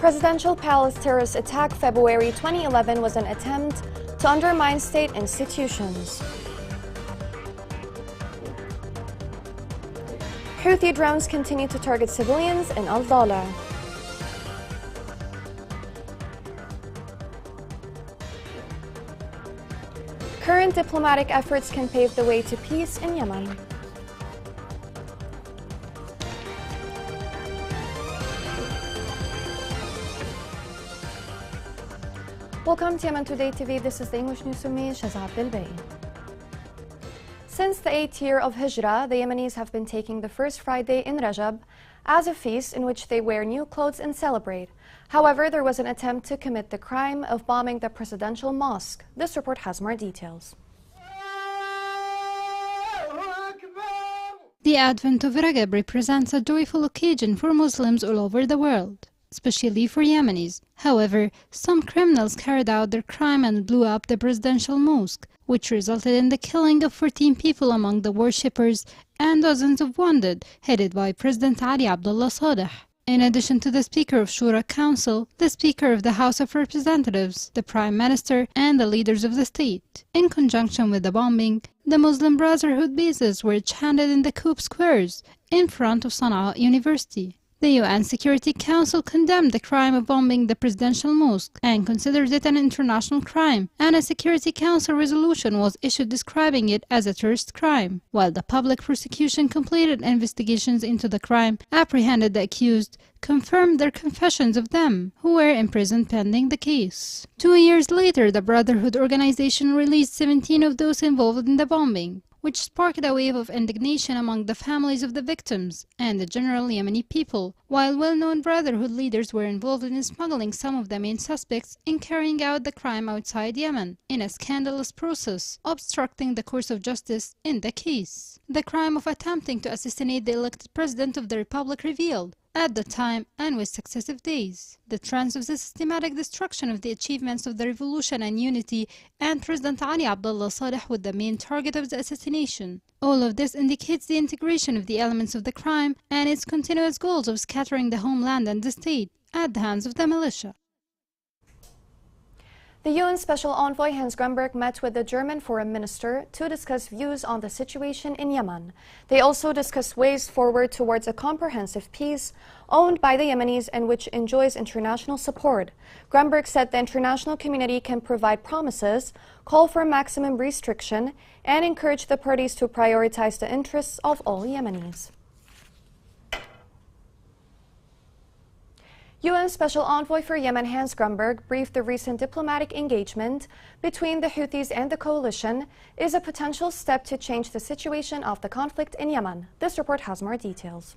presidential palace terrorist attack February 2011 was an attempt to undermine state institutions. Houthi drones continue to target civilians in Al Dala. Current diplomatic efforts can pave the way to peace in Yemen. Welcome to Yemen Today TV. This is the English news with me, Shazad Bilbay. Since the 8th year of Hijrah, the Yemenis have been taking the first Friday in Rajab as a feast in which they wear new clothes and celebrate. However, there was an attempt to commit the crime of bombing the presidential mosque. This report has more details. The advent of Rajab represents a joyful occasion for Muslims all over the world, especially for Yemenis. However, some criminals carried out their crime and blew up the presidential mosque, which resulted in the killing of 14 people among the worshippers and dozens of wounded, headed by President Ali Abdullah Saleh. In addition to the Speaker of Shura Council, the Speaker of the House of Representatives, the Prime Minister, and the leaders of the state. In conjunction with the bombing, the Muslim Brotherhood bases were chanted in the Qub squares in front of Sana'a University. The UN Security Council condemned the crime of bombing the presidential mosque and considered it an international crime, and a Security Council resolution was issued describing it as a terrorist crime, while the public prosecution completed investigations into the crime, apprehended the accused, confirmed their confessions of them, who were imprisoned pending the case. 2 years later, the Brotherhood organization released 17 of those involved in the bombing, which sparked a wave of indignation among the families of the victims and the general Yemeni people, while well-known Brotherhood leaders were involved in smuggling some of the main suspects in carrying out the crime outside Yemen, in a scandalous process, obstructing the course of justice in the case. The crime of attempting to assassinate the elected president of the republic revealed, at the time and with successive days, the trends of the systematic destruction of the achievements of the revolution and unity, and President Ali Abdullah Saleh with the main target of the assassination. All of this indicates the integration of the elements of the crime and its continuous goals of scattering the homeland and the state at the hands of the militia. The UN Special Envoy Hans Grunberg met with the German Foreign Minister to discuss views on the situation in Yemen. They also discussed ways forward towards a comprehensive peace owned by the Yemenis and which enjoys international support. Grunberg said the international community can provide promises, call for maximum restriction, and encourage the parties to prioritize the interests of all Yemenis. UN Special Envoy for Yemen Hans Grunberg briefed the recent diplomatic engagement between the Houthis and the coalition is a potential step to change the situation of the conflict in Yemen. This report has more details.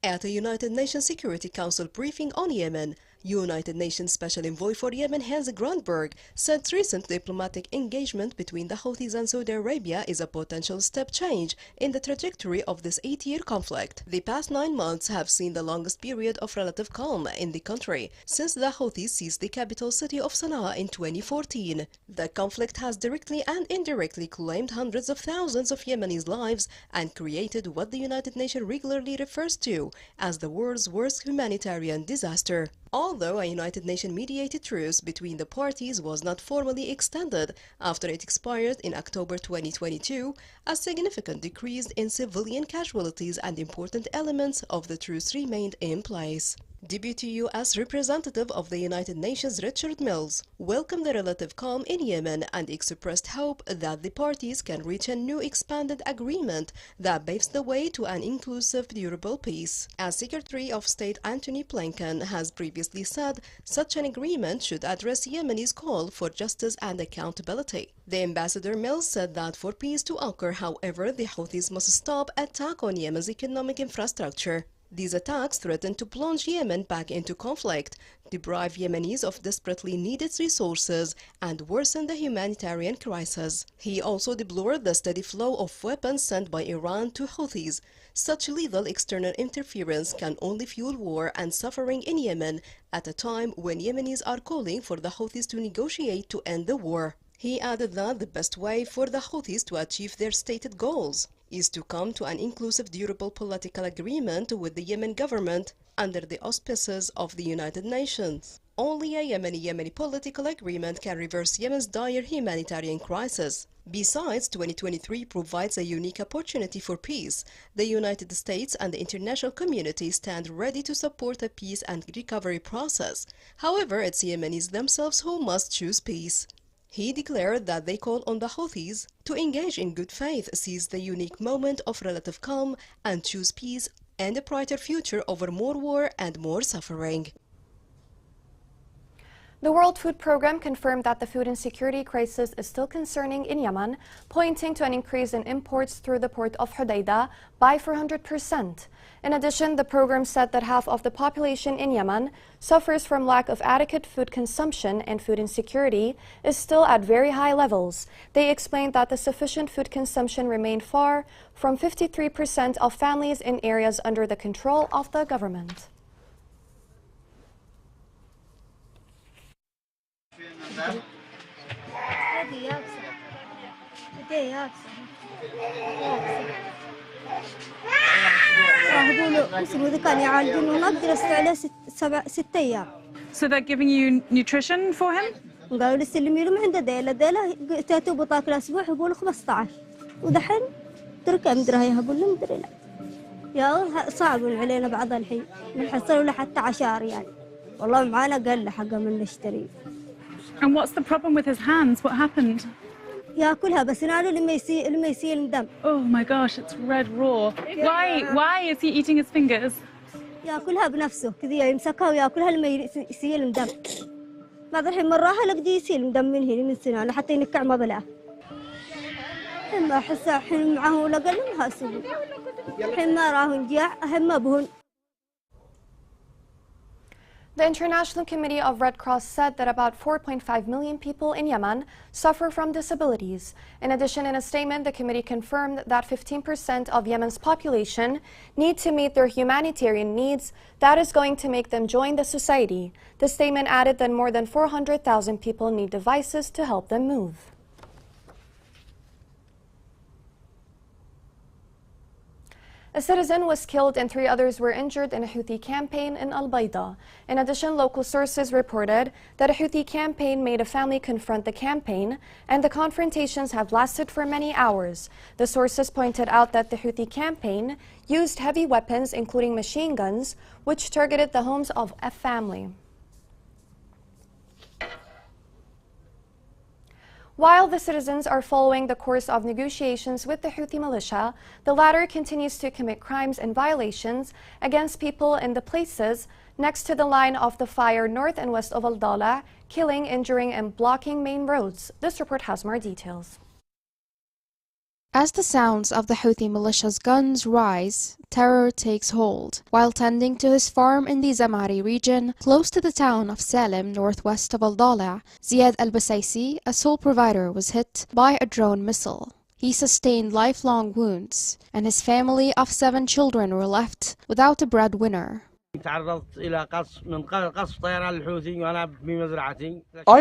At a United Nations Security Council briefing on Yemen, United Nations Special Envoy for Yemen Hans Grunberg said recent diplomatic engagement between the Houthis and Saudi Arabia is a potential step change in the trajectory of this 8-year conflict. The past 9 months have seen the longest period of relative calm in the country since the Houthis seized the capital city of Sana'a in 2014. The conflict has directly and indirectly claimed hundreds of thousands of Yemenis' lives and created what the United Nations regularly refers to as the world's worst humanitarian disaster. Although a United Nations mediated truce between the parties was not formally extended after it expired in October 2022, a significant decrease in civilian casualties and important elements of the truce remained in place. Deputy U.S. Representative of the United Nations Richard Mills welcomed the relative calm in Yemen and expressed hope that the parties can reach a new expanded agreement that paves the way to an inclusive, durable peace. As Secretary of State Antony Blinken has previously said, such an agreement should address Yemenis' call for justice and accountability. The Ambassador Mills said that for peace to occur, however, the Houthis must stop attack on Yemen's economic infrastructure. These attacks threaten to plunge Yemen back into conflict, deprive Yemenis of desperately needed resources, and worsen the humanitarian crisis. He also deplored the steady flow of weapons sent by Iran to Houthis. Such lethal external interference can only fuel war and suffering in Yemen at a time when Yemenis are calling for the Houthis to negotiate to end the war. He added that the best way for the Houthis to achieve their stated goals is to come to an inclusive, durable political agreement with the Yemen government under the auspices of the United Nations. Only a Yemeni political agreement can reverse Yemen's dire humanitarian crisis. Besides, 2023 provides a unique opportunity for peace. The United States and the international community stand ready to support a peace and recovery process. However, it's Yemenis themselves who must choose peace. He declared that they call on the Houthis to engage in good faith, seize the unique moment of relative calm, and choose peace and a brighter future over more war and more suffering. The World Food Programme confirmed that the food insecurity crisis is still concerning in Yemen, pointing to an increase in imports through the port of Hodeidah by 400%. In addition, the program said that half of the population in Yemen suffers from lack of adequate food consumption, and food insecurity is still at very high levels. They explained that the sufficient food consumption remained far from 53% of families in areas under the control of the government. So they're giving you nutrition for him? قالوا لي سلمي له ما عنده ديله تاتو بطاقه الاسبوع يقولوا 15 ودحين تركه مدري يهبون له مدري لا يا صعب علينا بعض الحين بنحصل له حتى 10 يعني والله معانا قال له حقه من نشتري. And what's the problem with his hands? What happened? ياكلها بس نعرف لما يسيل دم. Oh my gosh, it's red raw. Why is he eating his fingers? ياكلها بنفسه كذا يمسكها وياكلها لما يسيل دم. بعض الحين مراها لقدي يسيل دم من هنا من سنانه حتى ينكع مضلعه. الحين ما احس الحين معه ولا قال لهم هاسبوا. الحين ما راهن جاع اهم ما بهن. The International Committee of Red Cross said that about 4.5 million people in Yemen suffer from disabilities. In addition, in a statement, the committee confirmed that 15% of Yemen's population need to meet their humanitarian needs. That is going to make them join the society. The statement added that more than 400,000 people need devices to help them move. A citizen was killed and 3 others were injured in a Houthi campaign in Al Bayda. In addition, local sources reported that a Houthi campaign made a family confront the campaign, and the confrontations have lasted for many hours. The sources pointed out that the Houthi campaign used heavy weapons, including machine guns, which targeted the homes of a family. While the citizens are following the course of negotiations with the Houthi militia, the latter continues to commit crimes and violations against people in the places next to the line of the fire north and west of Al Dala, killing, injuring, and blocking main roads. This report has more details. As the sounds of the Houthi militia's guns rise, terror takes hold. While tending to his farm in the Zamari region, close to the town of Salem, northwest of Al Dala, Ziad al-Basaisi, a sole provider, was hit by a drone missile. He sustained lifelong wounds, and his family of 7 children were left without a breadwinner. I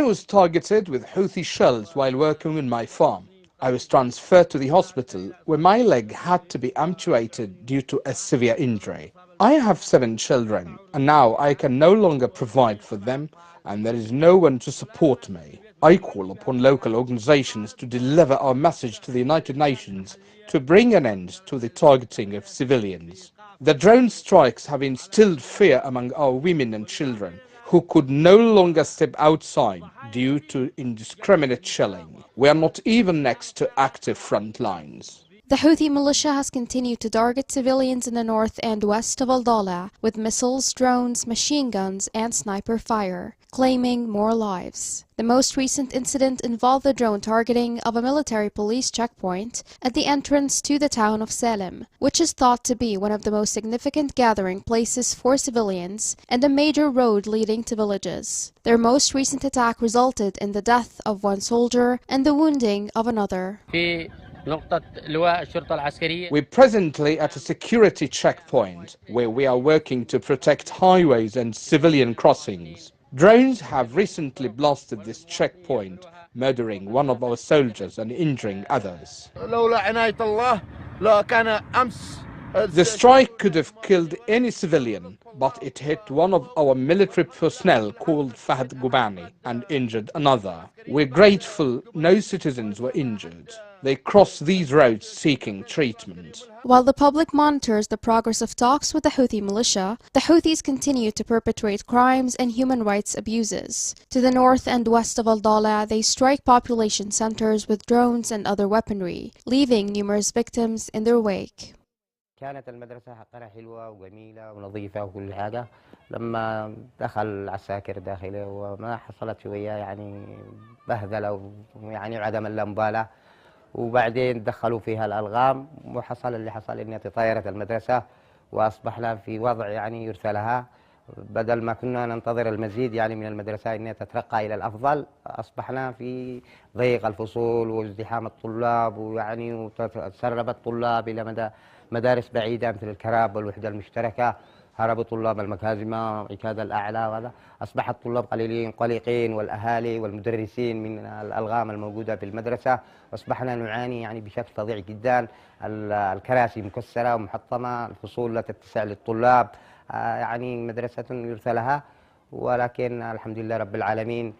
was targeted with Houthi shells while working in my farm. I was transferred to the hospital where my leg had to be amputated due to a severe injury. I have 7 children and now I can no longer provide for them and there is no one to support me. I call upon local organizations to deliver our message to the United Nations to bring an end to the targeting of civilians. The drone strikes have instilled fear among our women and children, who could no longer step outside due to indiscriminate shelling. We are not even next to active front lines. The Houthi militia has continued to target civilians in the north and west of Al Dala with missiles, drones, machine guns, and sniper fire, claiming more lives. The most recent incident involved the drone targeting of a military police checkpoint at the entrance to the town of Salem, which is thought to be one of the most significant gathering places for civilians and a major road leading to villages. Their most recent attack resulted in the death of 1 soldier and the wounding of another. We're presently at a security checkpoint where we are working to protect highways and civilian crossings. Drones have recently blasted this checkpoint, murdering 1 of our soldiers and injuring others. The strike could have killed any civilian, but it hit one of our military personnel called Fahd Gubani and injured another. We're grateful no citizens were injured. They crossed these roads seeking treatment. While the public monitors the progress of talks with the Houthi militia, the Houthis continue to perpetrate crimes and human rights abuses. To the north and west of Al-Dala, they strike population centers with drones and other weaponry, leaving numerous victims in their wake. كانت المدرسة حقنا حلوة وجميلة ونظيفة وكل حاجة. لما دخل عساكر داخله وما حصلت شوية يعني بهدلة ويعني عدم اللامبالاة، وبعدين دخلوا فيها الألغام وحصل اللي حصل إنها تطايرت المدرسة وأصبحنا في وضع يعني يرثى لها. بدل ما كنا ننتظر المزيد يعني من المدرسة إنها تترقى إلى الأفضل، أصبحنا في ضيق الفصول وازدحام الطلاب ويعني وتسرب الطلاب إلى مدارس بعيدة مثل الكراب والوحدة المشتركة. هربوا طلاب المكازمة عكاد الأعلى، وهذا أصبح الطلاب قلقين والأهالي والمدرسين من الألغام الموجودة في المدرسة، وأصبحنا نعاني يعني بشكل فظيع جدا. الكراسي مكسرة ومحطمة، الفصول لا تتسع للطلاب، يعني مدرسة يرثى لها. ولكن الحمد لله رب العالمين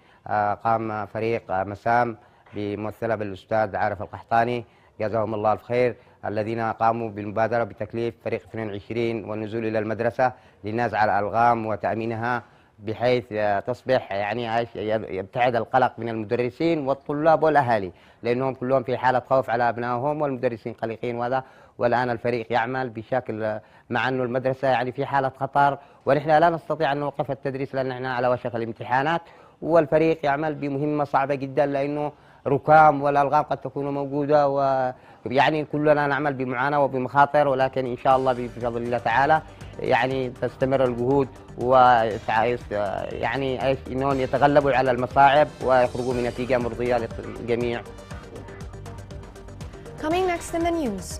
قام فريق مسام بممثلة بالأستاذ عارف القحطاني جزاهم الله الخير، الذين قاموا بالمبادرة بتكليف فريق 22 والنزول إلى المدرسة لنزع الألغام وتأمينها بحيث تصبح يعني يبتعد القلق من المدرسين والطلاب والأهالي، لأنهم كلهم في حالة خوف على أبنائهم والمدرسين قلقين. وهذا والآن الفريق يعمل بشكل مع أنه المدرسة يعني في حالة خطر، ونحن لا نستطيع أن نوقف التدريس لأن نحن على وشك الامتحانات، والفريق يعمل بمهمة صعبة جدا لأنه ركام والألغام قد تكون موجودة، ويعني كلنا نعمل بمعاناة وبمخاطر، ولكن إن شاء الله بفضل الله تعالى يعني تستمر الجهود يعني إنهم يتغلبوا على المصاعب ويخرجوا بنتيجة مرضية للجميع. Coming next in the news.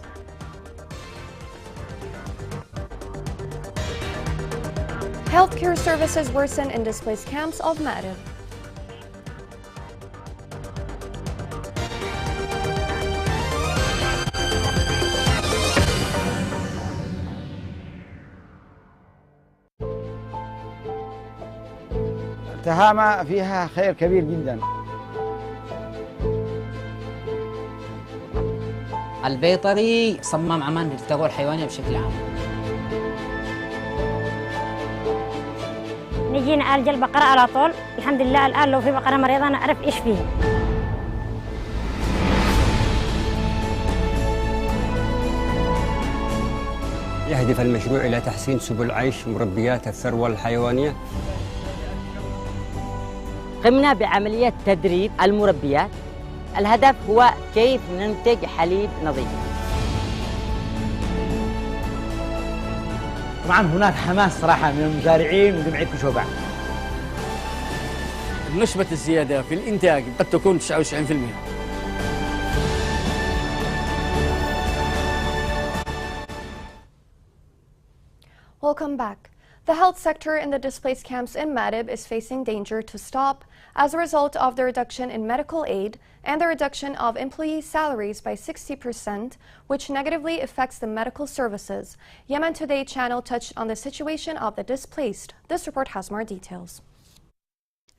Healthcare services worsen in displaced camps of Ma'rib. تهامة فيها خير كبير جدا. البيطري صمم عمان للتغذية الحيوانية بشكل عام. نجينا ألجأ البقرة على طول، الحمد لله الآن لو في بقرة مريضة أنا أعرف إيش فيها. يهدف المشروع إلى تحسين سبل عيش مربيات الثروة الحيوانية. قمنا بعملية تدريب المربيات، الهدف هو كيف ننتج حليب نظيف. طبعا هناك حماس صراحة من المزارعين وجمعية كشوبع. نسبة الزيادة في الإنتاج قد تكون 99%. Welcome back. The health sector in the displaced camps in Ma'rib is facing danger to stop as a result of the reduction in medical aid and the reduction of employee salaries by 60%, which negatively affects the medical services. Yemen Today channel touched on the situation of the displaced. This report has more details.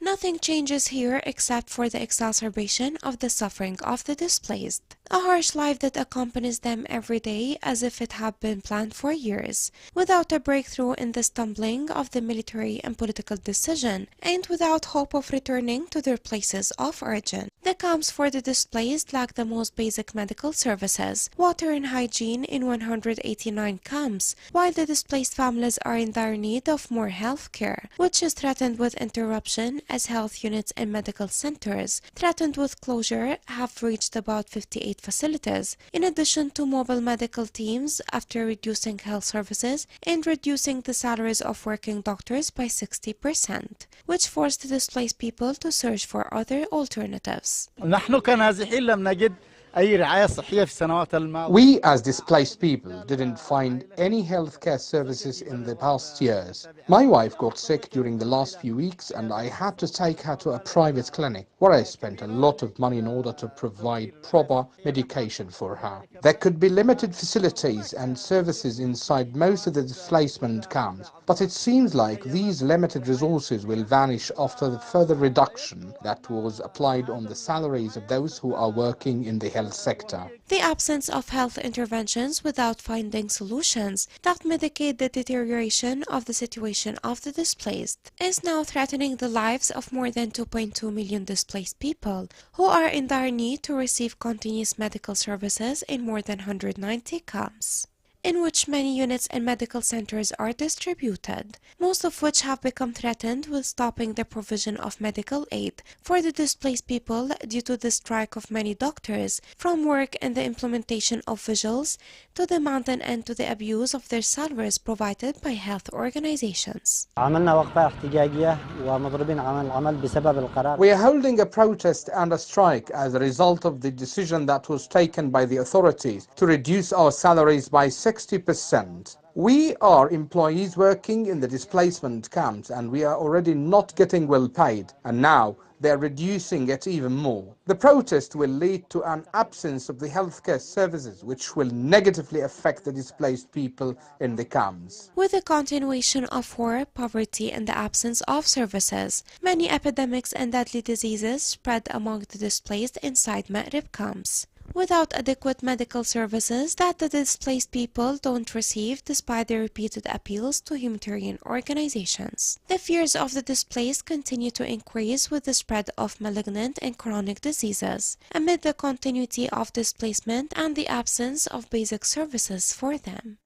Nothing changes here except for the exacerbation of the suffering of the displaced. A harsh life that accompanies them every day as if it had been planned for years, without a breakthrough in the stumbling of the military and political decision, and without hope of returning to their places of origin. The camps for the displaced lack the most basic medical services, water and hygiene in 189 camps, while the displaced families are in dire need of more health care, which is threatened with interruption as health units and medical centers, threatened with closure, have reached about 58 facilities, in addition to mobile medical teams after reducing health services and reducing the salaries of working doctors by 60%, which forced the displaced people to search for other alternatives. نحن كنازحين لم نجد أي رعاية صحية في السنوات الماضية. We as displaced people didn't find any healthcare services in the past years. My wife got sick during the last few weeks and I had to take her to a private clinic where I spent a lot of money in order to provide proper medication for her. There could be limited facilities and services inside most of the displacement camps, but it seems like these limited resources will vanish after the further reduction that was applied on the salaries of those who are working in the health sector. The absence of health interventions without finding solutions that mitigate the deterioration of the situation of the displaced is now threatening the lives of more than 2.2 million displaced people who are in dire need to receive continuous medical services in more than 190 camps, in which many units and medical centers are distributed, most of which have become threatened with stopping the provision of medical aid for the displaced people due to the strike of many doctors, from work and the implementation of vigils to demand an end to the abuse of their salaries provided by health organizations. عملنا وقفة احتجاجية ومضربين عن العمل بسبب القرار. We are holding a protest and a strike as a result of the decision that was taken by the authorities to reduce our salaries by 60%. We are employees working in the displacement camps and we are already not getting well paid, and now they are reducing it even more. The protest will lead to an absence of the healthcare services which will negatively affect the displaced people in the camps. With the continuation of war, poverty and the absence of services, many epidemics and deadly diseases spread among the displaced inside Ma'rib camps, without adequate medical services that the displaced people don't receive despite their repeated appeals to humanitarian organizations. The fears of the displaced continue to increase with the spread of malignant and chronic diseases, amid the continuity of displacement and the absence of basic services for them.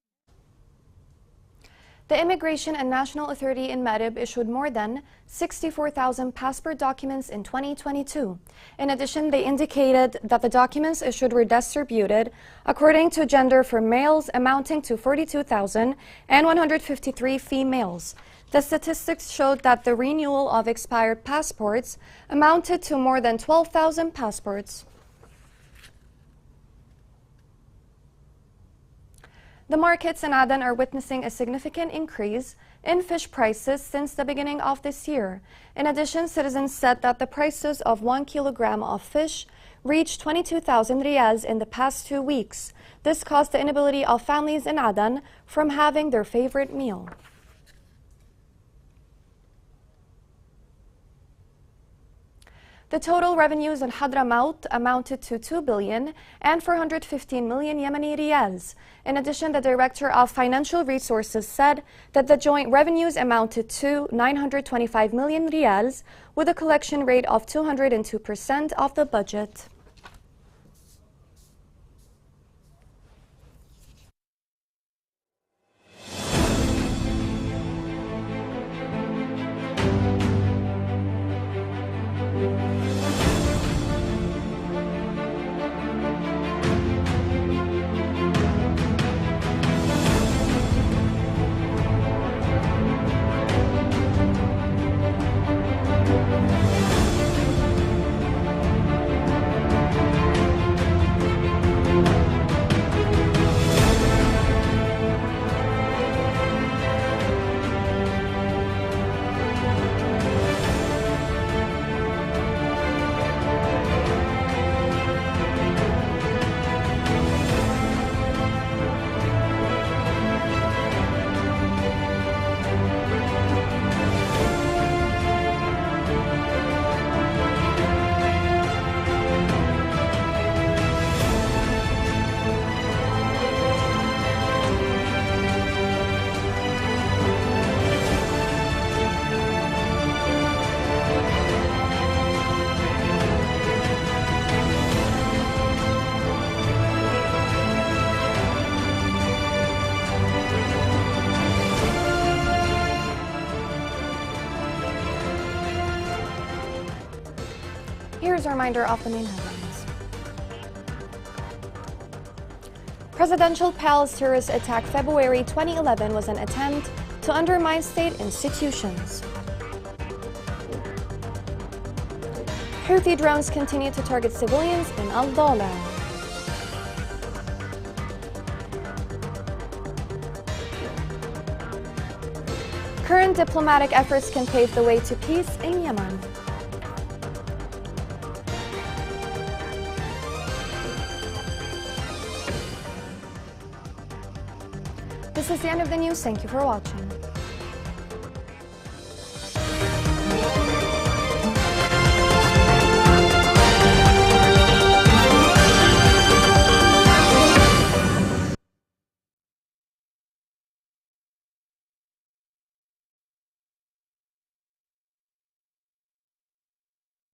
The Immigration and National Authority in Ma'rib issued more than 64,000 passport documents in 2022. In addition, they indicated that the documents issued were distributed according to gender for males, amounting to 42,000 and 153 females. The statistics showed that the renewal of expired passports amounted to more than 12,000 passports. The markets in Aden are witnessing a significant increase in fish prices since the beginning of this year. In addition, citizens said that the prices of 1 kilogram of fish reached 22,000 riyals in the past 2 weeks. This caused the inability of families in Aden from having their favorite meal. The total revenues in Hadramaut amounted to 2 billion and 415 million Yemeni riyals. In addition, the Director of Financial Resources said that the joint revenues amounted to 925 million riyals with a collection rate of 202% of the budget. Here's a reminder of the main headlines. Presidential Palace terrorist attack February 2011 was an attempt to undermine state institutions. Houthi drones continue to target civilians in Al-Dawla. Current diplomatic efforts can pave the way to peace in Yemen. This is the end of the news. Thank you for watching.